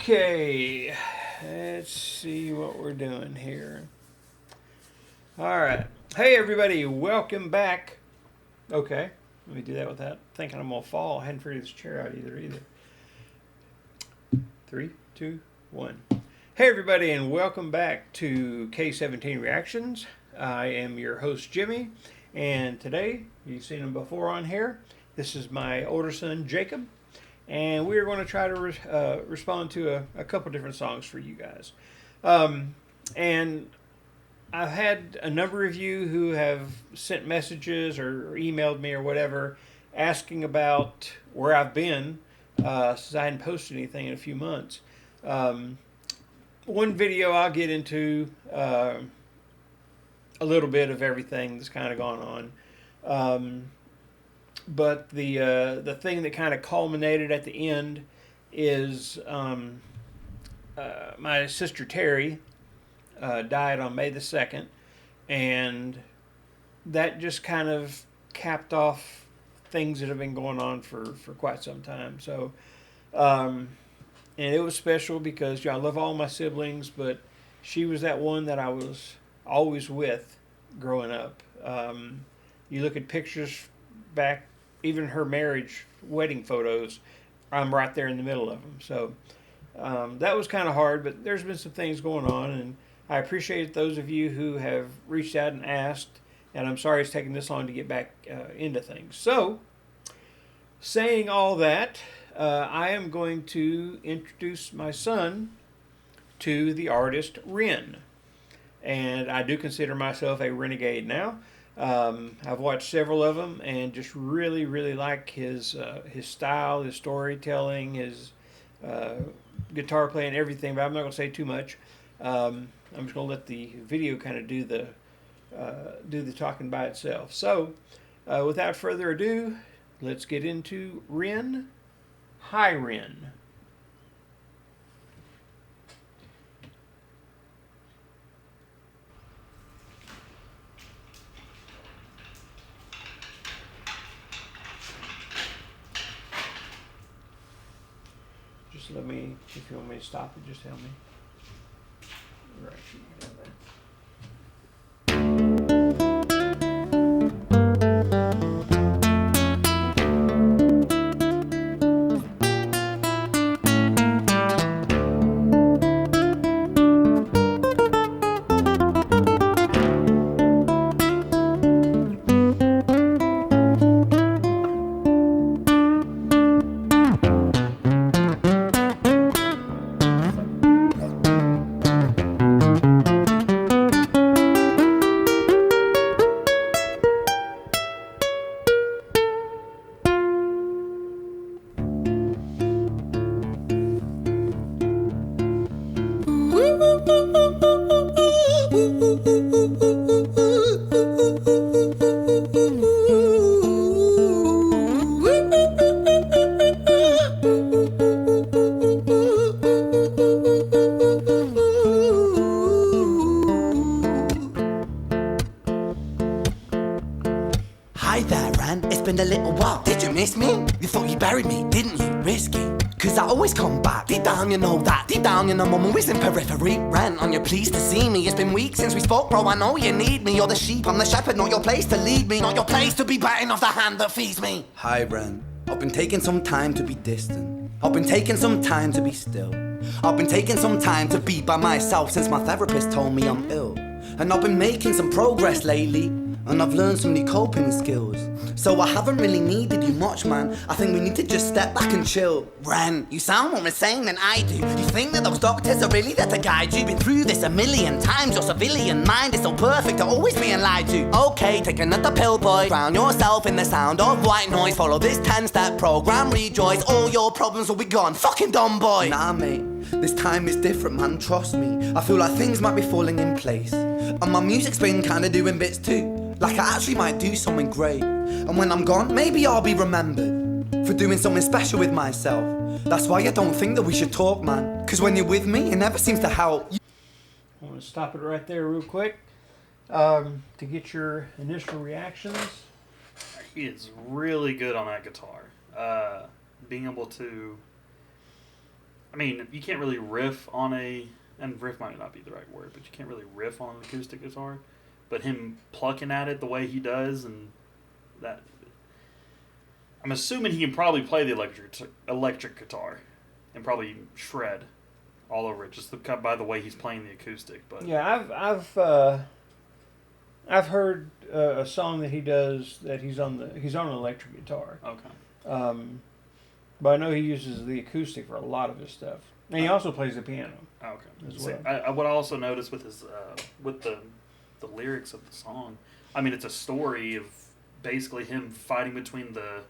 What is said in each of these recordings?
Okay, let's see what we're doing here. All right. Hey, everybody, welcome back. Okay, let me do that without thinking I'm going to fall. I hadn't figured this chair out either. 3, 2, 1. Hey, everybody, and welcome back to K17 Reactions. I am your host, Jimmy, and today, you've seen him before on here. This is my older son, Jacob. And we're going to try to respond to a couple different songs for you guys. And I've had a number of you who have sent messages or emailed me or whatever asking about where I've been since I hadn't posted anything in a few months. One video I'll get into a little bit of everything that's kind of gone on. But the thing that kind of culminated at the end is my sister Terry died on May the 2nd, and that just kind of capped off things that have been going on for quite some time. So, and it was special because I love all my siblings, but she was that one that I was always with growing up. You look at pictures back, even her marriage wedding photos, I'm right there in the middle of them. So that was kind of hard, but there's been some things going on, and I appreciate those of you who have reached out and asked, and I'm sorry it's taken this long to get back into things. So, saying all that, I am going to introduce my son to the artist Ren. And I do consider myself a renegade now. I've watched several of them and just really like his style, his storytelling, his guitar playing, everything. But I'm not going to say too much. I'm just going to let the video kind of do the talking by itself. So, without further ado, let's get into Ren. Hi, Ren. Just let me, if you want me to stop it, just tell me. Right, you can have that. Hi there, Ran. It's been a little while. Did you miss me? You thought you buried me, didn't you? Risky. Cause I always come back. Deep down you know that. Deep down you know I'm always in periphery. Ran, on your pleased to see me. It's been weeks since we spoke, bro. I know you need me. You're the sheep, I'm the shepherd. Not your place to lead me. Not your place to be biting off the hand that feeds me. Hi, Ren. I've been taking some time to be distant. I've been taking some time to be still. I've been taking some time to be by myself since my therapist told me I'm ill. And I've been making some progress lately, and I've learned some new coping skills. So I haven't really needed you much, man. I think we need to just step back and chill. Ren, you sound more insane than I do. You think that those doctors are really there to guide you? Been through this a million times. Your civilian mind is so perfect to always being lied to. Okay, take another pill, boy. Drown yourself in the sound of white noise. Follow this 10-step program, rejoice. All your problems will be gone. Fucking dumb boy. Nah, mate. This time is different, man. Trust me. I feel like things might be falling in place. And my music's been kinda doing bits too. Like I actually might do something great. And when I'm gone, maybe I'll be remembered for doing something special with myself. That's why I don't think that we should talk, man. Cause when you're with me, it never seems to help. I want to stop it right there real quick to get your initial reactions. It's really good on that guitar. Being able to I mean, you can't really riff on and riff might not be the right word, but you can't really riff on an acoustic guitar. But him plucking at it the way he does, and that, I'm assuming he can probably play the electric guitar and probably shred all over it just by the way he's playing the acoustic. But yeah, I've heard a song that he does that he's on an electric guitar. Okay. But I know he uses the acoustic for a lot of his stuff, and he also plays the piano. Okay. As See, well. what I also noticed with his with the lyrics of the song, I mean, it's a story of basically him fighting between the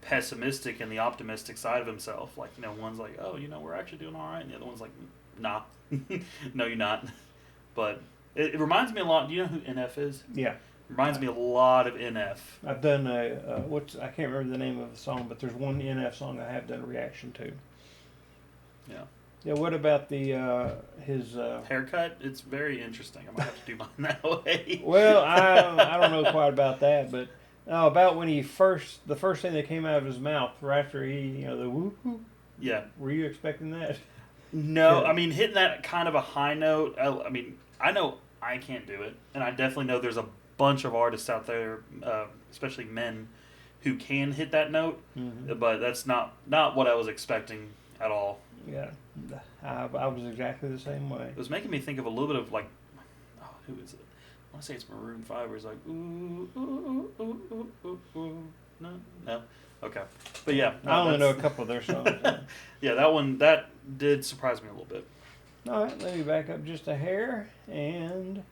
pessimistic and the optimistic side of himself. Like, one's like, oh, we're actually doing all right, and the other one's like, nah, no, you're not. But it reminds me a lot. Do you know who NF is? Yeah. Reminds me a lot of NF. I've done I can't remember the name of the song, but there's one NF song I have done a reaction to. Yeah. Yeah. What about his Haircut? It's very interesting. I might have to do mine that way. Well, I don't know quite about that, but about when the first thing that came out of his mouth right after he, the whoop. Yeah. Were you expecting that? No, Yeah. I mean, hitting that kind of a high note. I mean, I know I can't do it, and I definitely know there's a bunch of artists out there, especially men, who can hit that note, but that's not what I was expecting at all. Yeah, I was exactly the same way. It was making me think of a little bit of like, who is it? I want to say it's Maroon 5, where it's like, ooh, ooh, ooh, ooh, ooh, ooh. No, okay, but yeah, I only know a couple of their songs. Yeah, that did surprise me a little bit. All right, let me back up just a hair and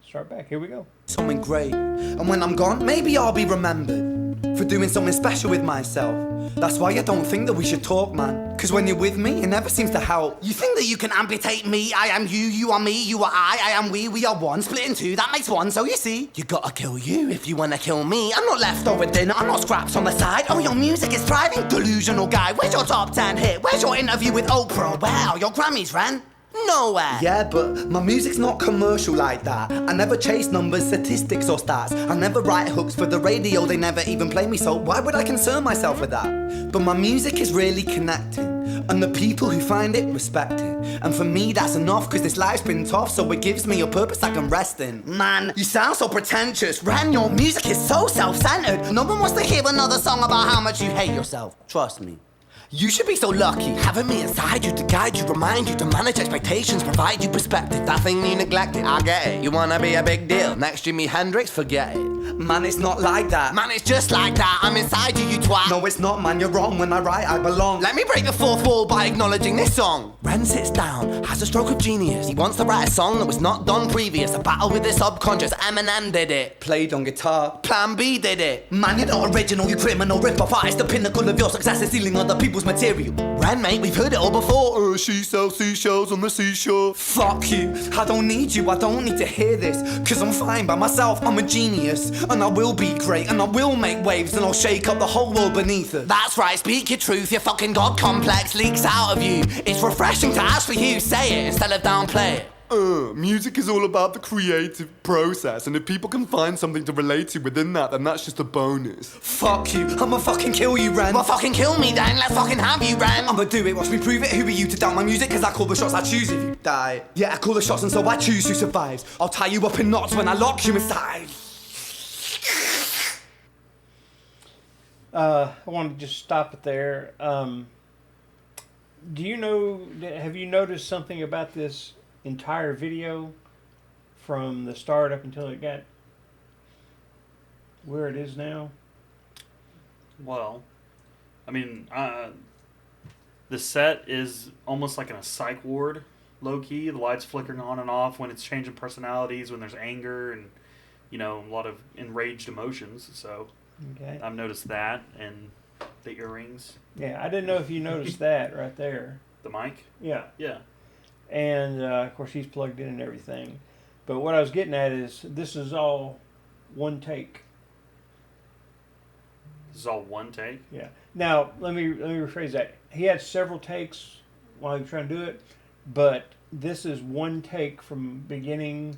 start back. Here we go. Something great. And when I'm gone, maybe I'll be remembered for doing something special with myself. That's why I don't think that we should talk, man. Cause when you're with me, it never seems to help. You think that you can amputate me? I am you, you are me, you are I am we are one. Split in two, that makes one. So you see, you gotta kill you if you wanna kill me. I'm not leftover dinner, I'm not scraps on the side. Oh, your music is thriving, delusional guy. Where's your top 10 hit? Where's your interview with Oprah? Wow, your Grammys ran nowhere. Yeah, but my music's not commercial like that. I never chase numbers, statistics or stats. I never write hooks for the radio, they never even play me, so why would I concern myself with that? But my music is really connecting, and the people who find it respect it. And for me that's enough, cause this life's been tough, so it gives me a purpose I can rest in. Man, you sound so pretentious. Ran, your music is so self-centered. No one wants to hear another song about how much you hate yourself. Trust me. You should be so lucky, having me inside you to guide you, remind you to manage expectations, provide you perspective. That thing you neglected, I get it. You wanna be a big deal, next Jimi Hendrix, forget it. Man, it's not like that. Man, it's just like that. I'm inside you, you twat. No, it's not, man, you're wrong. When I write, I belong. Let me break the fourth wall by acknowledging this song. Ren sits down, has a stroke of genius. He wants to write a song that was not done previous. A battle with his subconscious, Eminem did it. Played on guitar, Plan B did it. Man, you're not original, you criminal rip-off artist. The pinnacle of your success is stealing other people's material. Ren, mate, we've heard it all before. She sells seashells on the seashore. Fuck you, I don't need you, I don't need to hear this. Cause I'm fine by myself, I'm a genius. And I will be great, and I will make waves, and I'll shake up the whole world beneath us. That's right, speak your truth, your fucking god complex leaks out of you. It's refreshing to actually hear you say it instead of downplay it. Music is all about the creative process, and if people can find something to relate to within that, then that's just a bonus. Fuck you, I'ma fucking kill you, Ren. Well, fucking kill me then, let's fucking have you, Ren. I'ma do it, watch me prove it. Who are you to doubt my music? Cause I call the shots, I choose if you die. Yeah, I call the shots, and so I choose who survives. I'll tie you up in knots when I lock you inside. I want to just stop it there. Do you know? Have you noticed something about this entire video from the start up until it got where it is now? Well, I mean, the set is almost like in a psych ward, low key. The lights flickering on and off when it's changing personalities, when there's anger and, a lot of enraged emotions. So Okay. I've noticed that, and the earrings, Yeah, I didn't know if you noticed that right there. the mic. Yeah. Yeah. And of course he's plugged in and everything. But what I was getting at is this is all one take. This is all one take. Yeah. Now let me rephrase that. He had several takes while he was trying to do it, but this is one take from beginning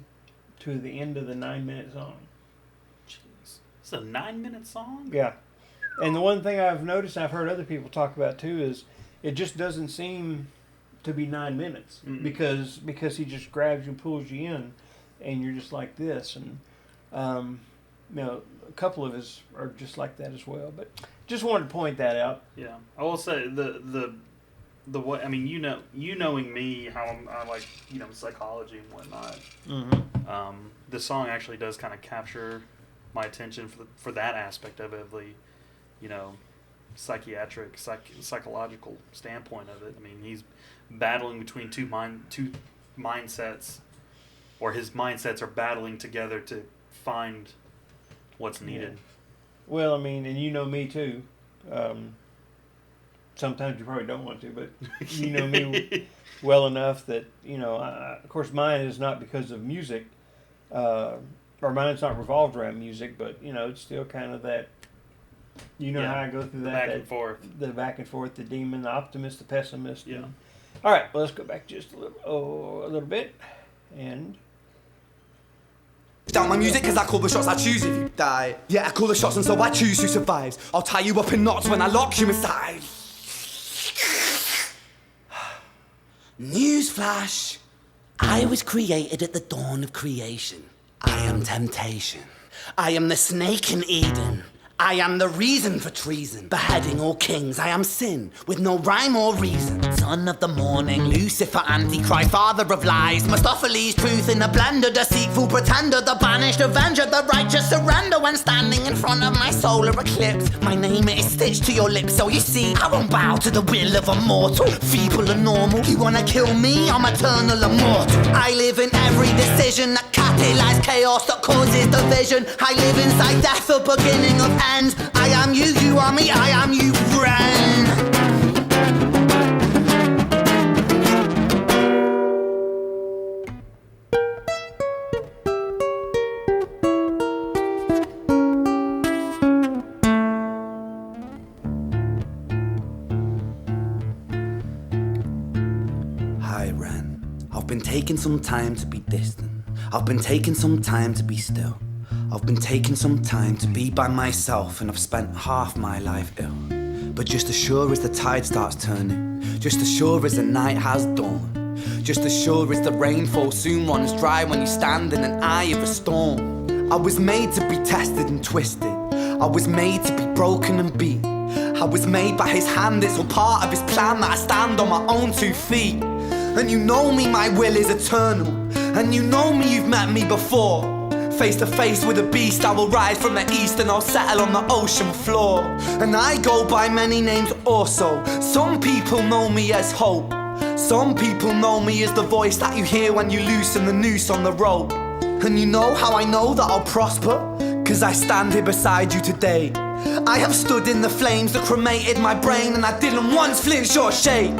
to the end of the 9-minute song. Jeez. It's a 9-minute song? Yeah. And the one thing I've noticed, and I've heard other people talk about too, is it just doesn't seem to be 9 minutes Mm. because he just grabs you and pulls you in, and you're just like this. And a couple of his are just like that as well. But just wanted to point that out. Yeah, I will say the way, I mean, knowing me, how I like, psychology and whatnot. Mm-hmm. The song actually does kind of capture my attention for that aspect of it, psychological standpoint of it. I mean, he's battling between two mindsets, or his mindsets are battling together to find what's needed. Yeah. Well, I mean, and you know me too. Sometimes you probably don't want to, but you know me well enough that, of course, mine is not because of music, or mine's not revolved around music, but, it's still kind of that, how I go through the that. Back and forth. The back and forth, the demon, the optimist, the pessimist. Yeah. All right, well, let's go back just a little bit, and... Down my music cause I call the shots I choose if you die. Yeah, I call the shots and so I choose who survives. I'll tie you up in knots when I lock you inside. Newsflash. I was created at the dawn of creation. I am temptation. I am the snake in Eden. I am the reason for treason. Beheading all kings, I am sin, with no rhyme or reason. Son of the morning, Lucifer, Antichrist, father of lies. Mephistopheles, truth in a blender, deceitful pretender, the banished avenger, the righteous surrender. When standing in front of my solar eclipse, my name is stitched to your lips, so you see, I won't bow to the will of a mortal. Feeble and normal, you wanna kill me, I'm eternal immortal. I live in every decision that catalyzes chaos, that causes division. I live inside death, the beginning of end. I am you, you are me, I am you, friend. Hi, Ren. I've been taking some time to be distant. I've been taking some time to be still. I've been taking some time to be by myself, and I've spent half my life ill. But just as sure as the tide starts turning, just as sure as the night has dawned, just as sure as the rainfall soon runs dry when you stand in an eye of a storm. I was made to be tested and twisted. I was made to be broken and beat. I was made by his hand, it's all part of his plan that I stand on my own 2 feet. And you know me, my will is eternal. And you know me, you've met me before. Face to face with a beast, I will rise from the east and I'll settle on the ocean floor. And I go by many names also. Some people know me as hope. Some people know me as the voice that you hear when you loosen the noose on the rope. And you know how I know that I'll prosper? Cause I stand here beside you today. I have stood in the flames that cremated my brain, and I didn't once flinch or shake.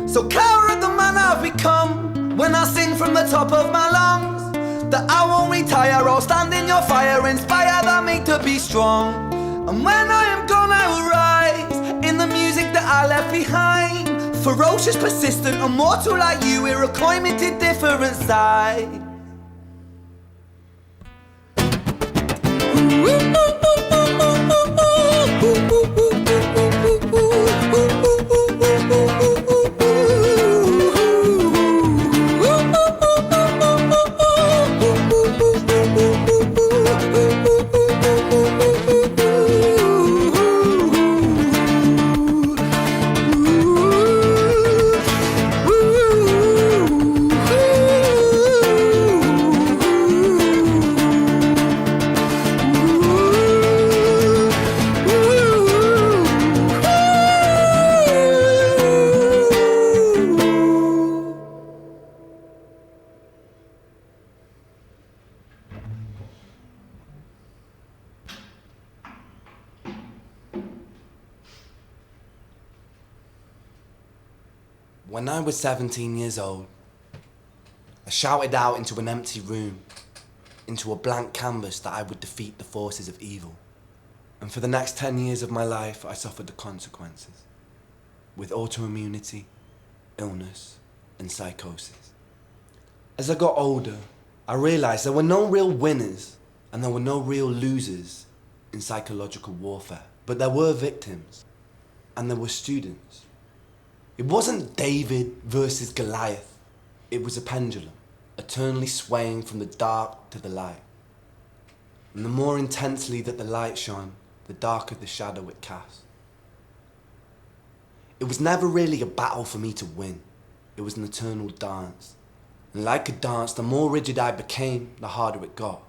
So cower at the man I've become when I sing from the top of my lungs. That I won't retire, I'll stand in your fire, inspire that me to be strong. And when I am gone, I will rise in the music that I left behind. Ferocious, persistent, immortal like you, Iroquois me to different sides. When I was 17 years old, I shouted out into an empty room, into a blank canvas, that I would defeat the forces of evil. And for the next 10 years of my life, I suffered the consequences, with autoimmunity, illness, and psychosis. As I got older, I realized there were no real winners and there were no real losers in psychological warfare. But there were victims, and there were students. It wasn't David versus Goliath. It was a pendulum, eternally swaying from the dark to the light. And the more intensely that the light shone, the darker the shadow it cast. It was never really a battle for me to win. It was an eternal dance. And like a dance, the more rigid I became, the harder it got.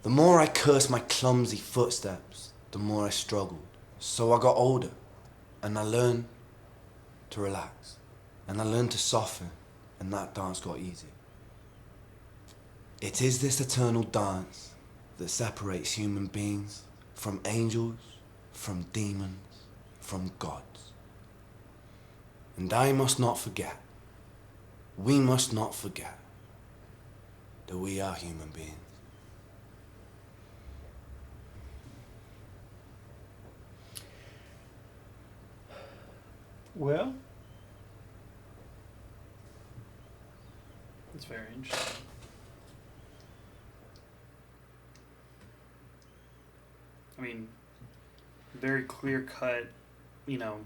The more I cursed my clumsy footsteps, the more I struggled. So I got older, and I learned to relax. And I learned to soften, and that dance got easier. It is this eternal dance that separates human beings from angels, from demons, from gods. And I must not forget, we must not forget, that we are human beings. Well, It's very interesting. I mean, very clear cut, you know,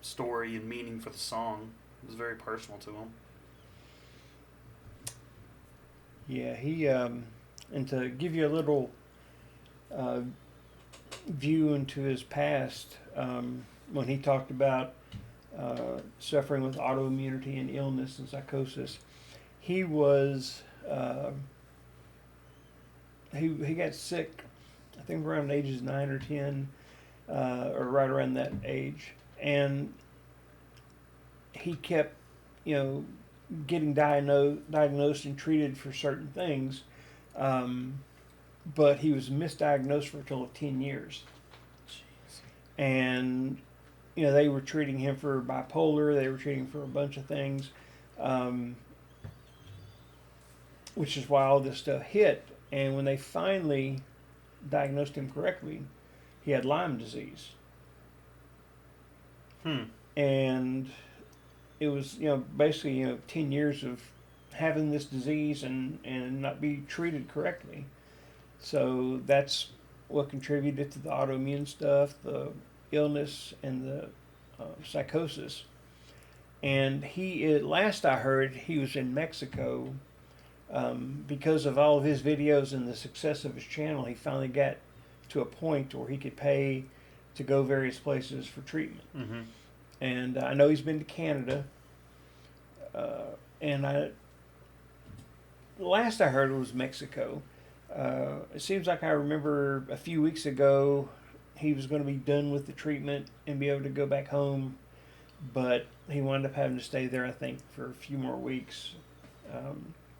story and meaning for the song. It was very personal to him. yeah, he and to give you a little view into his past, when he talked about suffering with autoimmunity and illness and psychosis, he was he got sick, I think around the ages 9 or 10, or right around that age, and he kept, getting diagnosed and treated for certain things, but he was misdiagnosed for a total of 10 years. Jeez. And they were treating him for bipolar, they were treating him for a bunch of things, which is why all this stuff hit. And when they finally diagnosed him correctly, he had Lyme disease. And it was, basically, 10 years of having this disease and not be treated correctly. So that's what contributed to the autoimmune stuff, the illness, and the psychosis. And last I heard, he was in Mexico because of all of his videos and the success of his channel. He finally got to a point where he could pay to go various places for treatment. Mm-hmm. And I know he's been to Canada. Last I heard it was Mexico. It seems like I remember a few weeks ago he was going to be done with the treatment and be able to go back home, but he wound up having to stay there, I think, for a few more weeks.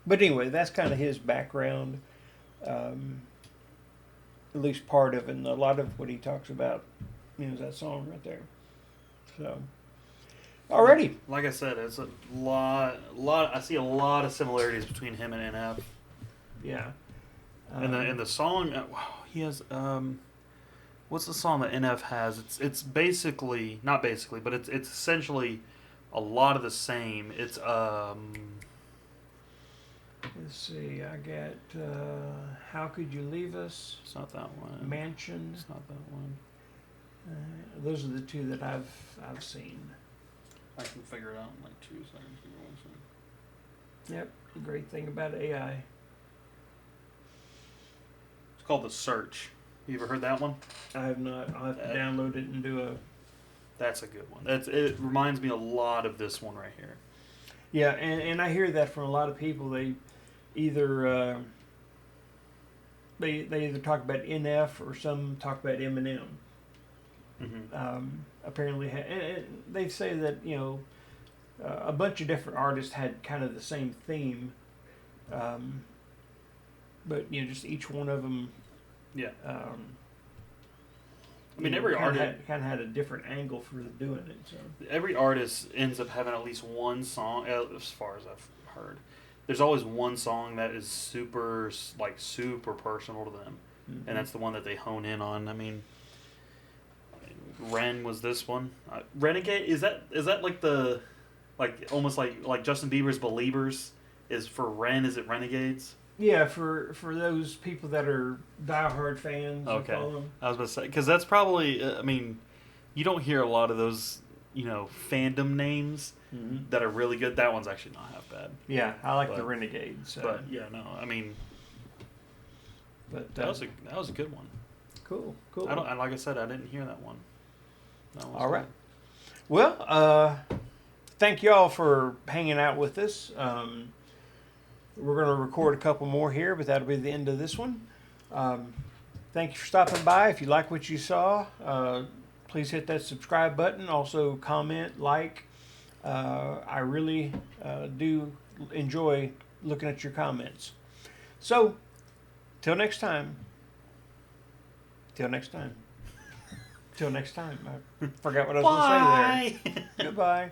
But anyway, that's kind of his background, at least part of it, and a lot of what he talks about, is that song right there. So, alrighty. Like I said, it's a lot. I see a lot of similarities between him and NF. Yeah. And the song, he has. What's the song that NF has? It's basically not basically, but it's essentially a lot of the same. It's Let's see. I got "How Could You Leave Us," It's not that one. "Mansion." It's not that one. Those are the two that I've seen. I can figure it out in like 2 seconds. Give me 1 second. Yep. The great thing about AI. It's called The Search. You ever heard that one? I have not. I'll have to download it and do a. That's a good one. It reminds me a lot of this one right here. Yeah, and I hear that from a lot of people. They either they either talk about NF or some talk about Eminem. Mm-hmm. Apparently, and they say that a bunch of different artists had kind of the same theme, but just each one of them. Yeah. I mean, every artist kind of had a different angle for doing it. So every artist ends up having at least one song, as far as I've heard. There's always one song that is super personal to them, mm-hmm. and that's the one that they hone in on. I mean, Ren was this one. Renegade, is that like the almost like Justin Bieber's Believers is for Ren? Is it Renegades? Yeah, for those people that are diehard fans. Okay, call them. I was about to say, because that's probably. I mean, you don't hear a lot of those fandom names that are really good. That one's actually not half bad. Yeah, I like the But- Renegade. So. But yeah, no, I mean But that was a good one. cool. Like I said, I didn't hear that one. That one was All right. good. Well, thank y'all for hanging out with us. We're going to record a couple more here, but that'll be the end of this one. Thank you for stopping by. If you like what you saw, please hit that subscribe button. Also, comment, like. I really do enjoy looking at your comments. So, till next time. Till next time. I forgot what I was going to say there. Goodbye.